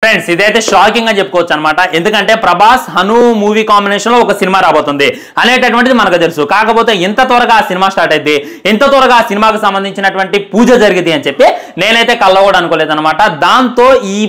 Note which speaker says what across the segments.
Speaker 1: Friends ఇదైతే shocking గా చెప్పుకోవచ్చు అన్నమాట. ఎందుకంటే ప్రభాస్ హను మూవీ కాంబినేషన్ లో ఒక సినిమా రాబోతుంది అనేటటువంటిది మనకు తెలుసు. కాకపోతే ఇంత త్వరగా ఆ సినిమా స్టార్ట్ అయితే ఇంత త్వరగా ఆ సినిమాకు సంబంధించినటువంటి పూజ జరిగింది అని చెప్పి నేనైతే కళ్ళ కూడా అనుకోలేదు అనమాట. దాంతో ఈ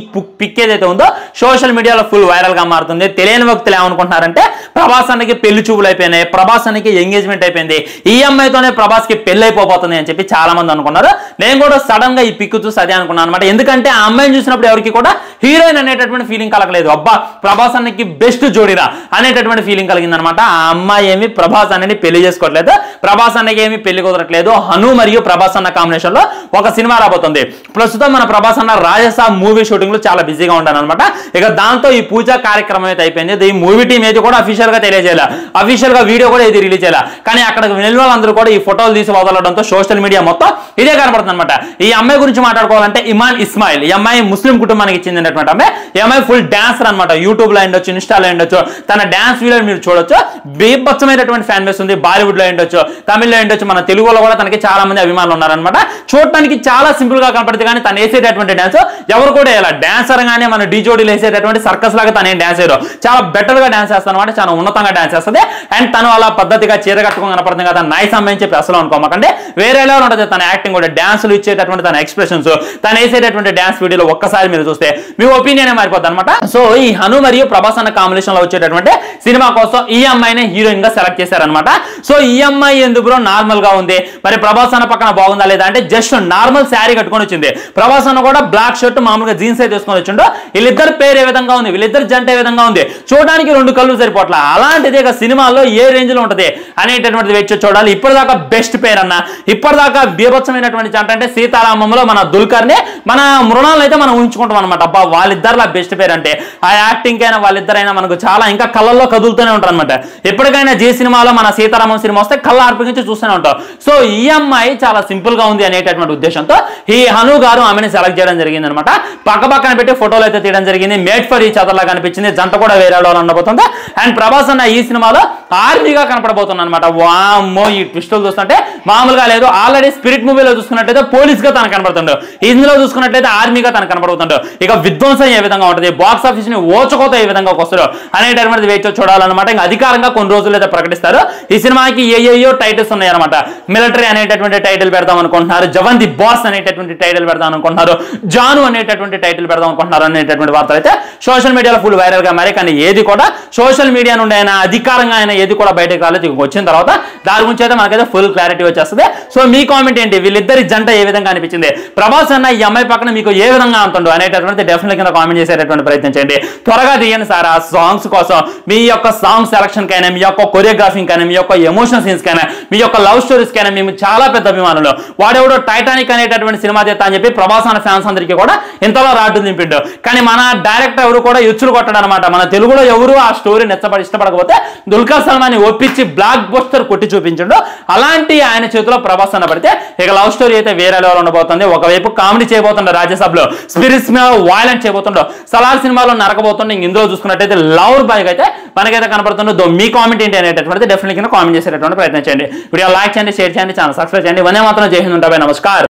Speaker 1: పిక్ ఏదైతే ఉందో సోషల్ మీడియాలో ఫుల్ వైరల్ గా మారుతుంది. తెలియని వ్యక్తులు ఏమనుకుంటున్నారంటే ప్రభాస్ అన్నకి పెళ్లి చూపులు అయిపోయినాయి, ప్రభాస్ అన్నకి ఎంగేజ్మెంట్ అయిపోయింది, ఈ అమ్మాయితోనే ప్రభాస్ కి పెళ్లి అయిపోతుంది అని చెప్పి చాలా మంది అనుకున్నారు. నేను కూడా సడన్ గా ఈ పిక్ చూసి అదే అనుకున్నాను అనమాట. ఎందుకంటే ఆ అమ్మాయిని చూసినప్పుడు ఎవరికి కూడా హీరోయిన్ అనేటటువంటి ఫీలింగ్ కలగలేదు. అబ్బా ప్రభాస్ అన్నకి బెస్ట్ జోడిరా అనేటటువంటి ఫీలింగ్ కలిగింది అనమాట. ఆ అమ్మాయి ఏమి ప్రభాస్ అన్నని పెళ్లి చేసుకోవట్లేదు, ప్రభాస్ అన్నకి ఏమి పెళ్లి కుదరట్లేదు. హను మరియు ప్రభాస్ అన్న కాంబినేషన్ లో ఒక సినిమా రాబోతుంది. ప్రస్తుతం మన ప్రభాస్ అన్న రాజసాబ్ మూవీ షూటింగ్ లో చాలా బిజీగా ఉంటాను అనమాట. ఇక దాంతో ఈ పూజా కార్యక్రమం అయితే అయిపోయింది. ఈ మూవీ టీం అయితే కూడా అఫీషియల్ గా తెలియజేయాలి, అఫీషియల్ గా వీడియో కూడా ఇది రిలీజ్ చేయాలి. కానీ అక్కడికి వెళ్ళిన వాళ్ళందరూ కూడా ఈ ఫోటోలు తీసి వదలడంతో సోషల్ మీడియా మొత్తం ఇదే కనబడుతుంది అనమాట. ఈ అమ్మాయి గురించి మాట్లాడుకోవాలంటే ఇమాన్ ఇస్మాయిల్, ఈ అమ్మాయి ముస్లిం కుటుంబానికి చెందినటువంటి అమ్మాయి. ఈ అమ్మాయి ఫుల్ డాన్సర్ అనమాట. యూట్యూబ్ లో ఉండొచ్చు, ఇన్స్టాలో ఉండొచ్చు, తన డాన్స్ వీడియోలు మీరు చూడొచ్చు. బీభత్సమైనటువంటి ఫ్యాన్ బేస్ ఉంది. బాలీవుడ్ లో ఉండొచ్చు, తమిళ్ లో ఉండొచ్చు, మన తెలుగులో కూడా తనకి చాలా మంది అభిమానులు ఉన్నారనమాట. చూడటానికి చాలా సింపుల్ గా కనపడుతుంది, కానీ తను వేసేటటువంటి డాన్స్ ఎవరు కూడా ఇలా డాన్సర్ గానే మన డీజోడీలు వేసేటటువంటి సర్కస్ లాగా తను ఏం డాన్స్ వేయరు. చాలా బెటర్ గా డాన్స్ చేస్తాను అనమాట, చాలా ఉన్నతంగా డాన్స్ చేస్తుంది. అండ్ తను అలా పద్ధతిగా చీర కట్టుకొని కనపడుతుంది కదా, నైస్ అమ్మాయి అని చెప్పి అసలు అనుకోమాకండి. వేరే లెవెల్ ఉంటుంది తన యాక్టింగ్ కూడా, డాన్సులు ఇచ్చేటటువంటి తన ఎక్స్ప్రెషన్స్, తను వేసేటటువంటి డాన్స్ వీడియోలో ఒక్కసారి మీరు చూస్తే మీ ఒపీనియన్ మారిపోద్ది అనమాట. సో ఈ హను మరియు ప్రభాస్ అన్న కాంబినేషన్ లో వచ్చేటటువంటి సినిమా కోసం ఈ అమ్మాయిని హీరోయిన్ గా సెలెక్ట్ చేశారనమాట. సో ఈ అమ్మాయి ఎందుకు బ్రో నార్మల్ గా ఉంది, మరి ప్రభాస్ అన్న పక్కన బాగుందా లేదా అంటే జస్ట్ నార్మల్ శారీ కట్టుకొని వచ్చింది. ప్రభాస్ అన్న కూడా బ్లాక్ షర్ట్ మామూలుగా జీన్స్ అయితే తీసుకొని వచ్చిండు. వీళ్ళిద్దరు పేరు ఏ విధంగా ఉంది, వీళ్ళిద్దరు జంట ఏ విధంగా ఉంది, చూడడానికి రెండు కళ్ళు సరిపోట్ల. అలాంటిది ఇక సినిమాలో ఏ రేంజ్ లో ఉంటది అనేటటువంటిది వెచ్చి చూడాలి. ఇప్పటిదాకా బెస్ట్ పేరు అన్న, ఇప్పటిదాకా బీభత్సమైనటువంటి జంట అంటే సీతారామంలో మన దుల్కర్ ని, మన మృణాలను అయితే మనం ఊహించుకుంటాం అనమాట. అబ్బా వాళ్ళిద్దరులా బెస్ట్ పేరు అంటే ఆ యాక్టింగ్ అయినా వాళ్ళిద్దరైనా మనకు చాలా ఇంకా కళ్ళల్లో కదులుతూనే ఉంటారు అనమాట. ఎప్పటికైనా జీ సినిమాలో మన సీతారామం సినిమా వస్తే కళ్ళ అర్పించి చూస్తూనే ఉంటాం. సో ఈ అమ్మాయి చాలా సింపుల్ గా ఉంది అనేటటువంటి ఉద్దేశంతో ఈ హను గారు ఆమెను సెలెక్ట్ చేయడం జరిగింది అనమాట. పక్కన పెట్టి ఫోటోలు అయితే తీయడం జరిగింది. మేడ్ ఫర్ ఈచ్ అదర్ లా కనిపించింది. జంట కూడా వేరే ఉండబోతుంది. అండ్ ప్రభాస్ అన్న ఈ సినిమాలో ఆర్మీగా కనపడబోతుంది అనమాట. వామ్మో ఈ ట్విస్టులు చూస్తుంటే మామూలుగా లేదు. ఆల్రెడీ స్పిరిట్ మూవీలో చూసుకున్నట్లయితే పోలీస్ గా తనకు కనపడుతుండో, ఇందులో చూసుకున్నట్లయితే ఆర్మీగా తనకు కనపడుతుండో. ఇక విధ్వంసం ఏ విధంగా ఉంటుంది, బాక్స్ ఆఫీస్ ని ఓచకోత ఏ విధంగా వస్తారో అనేటటువంటి వేచి చూడాలన్నమాట. ఇంకా అధికారంగా కొన్ని రోజులు అయితే ప్రకటిస్తారు. ఈ సినిమాకి ఏయో టైటిల్స్ ఉన్నాయి అనమాట. మిలిటరీ అనేటటువంటి టైటిల్ పెడదాం అనుకుంటున్నారు, జవన్ ది బాస్ అనేటటువంటి టైటిల్ పెడదాం అనుకుంటున్నారు, జాను అనేటటువంటి టైటిల్ పెడదాం అనుకుంటున్నారు అనేటటువంటి వార్తలు అయితే సోషల్ మీడియాలో ఫుల్ వైరల్ గా మరి. కానీ ఏది కూడా సోషల్ మీడియా నుండి అయినా అధికారంగా అయినా ఏది కూడా బయటకు రాలేదు. వచ్చిన తర్వాత దాని గురించి అయితే మనకైతే ఫుల్ క్లారిటీ వచ్చేస్తుంది. సో మీ కామెంట్ ఏంటి, వీళ్ళిద్దరి జంట ఏ విధంగా అనిపించింది, ప్రభాస్ అన్న ఈ అమ్మాయి పక్కన మీకు ఏ విధంగా అంటుండో అనేటటువంటి డెఫినెట్ గా కామెంట్ చేసేటటువంటి ప్రయత్నం చేయండి. త్వరగా తీయండి సార్ ఆ సాంగ్స్ కోసం. మీ యొక్క సాంగ్ సెలక్షన్ కైనా, మీ యొక్క కొరియోగ్రాఫింగ్ కైనా, మీ యొక్క ఎమోషన్ సీన్స్ కైనా, మీ యొక్క లవ్ స్టోరీస్ కైనా మేము చాలా పెద్ద అభిమానులు. వాడెవడో టైటానిక్ అనేటటువంటి సినిమా చేస్తా అని చెప్పి ప్రభాస్ అన్న ఫ్యాన్స్ అందరికీ కూడా ఇంతలో రాడ్డు దింపిండు. కానీ మన డైరెక్టర్ ఎవరు కూడా ఎచ్చులు కొట్టడం అనమాట. మన తెలుగులో ఎవరు ఆ స్టోరీ ఇష్టపడకపోతే దుల్కర్ సల్మాన్ ఒప్పించి బ్లాక్ బస్టర్ కొట్టి చూపించండు. అలాంటి ఆయన చేతిలో ప్రభాస్ అన్న పడితే ఇక లవ్ స్టోరీ అయితే వేరే లెవెల్ ఉండబోతుంది. ఒకవైపు కామెడీ చేయబోతుండో, రాజ్యసభలో స్పిరిట్స్ మీద వైలెంట్ చేయబోతుండో, సలార్ సినిమాలో నరకబోతుండో, ఇందులో చూసుకున్నట్టయితే లవర్ బాయ్ అయితే మనకైతే కనపడుతుండో. మీ కామెంట్ ఏంటి అనేటటువంటి డెఫినెట్ గా కామెంట్ చేసేటటువంటి ప్రయత్నం చేయండి. వీడియో లైక్ చేయండి, షేర్ చేయండి, ఛానల్ సబ్స్క్రైబ్ చేయండి. వందే మాత్రం జై హింద్, ఉంటాయి. నమస్కారం.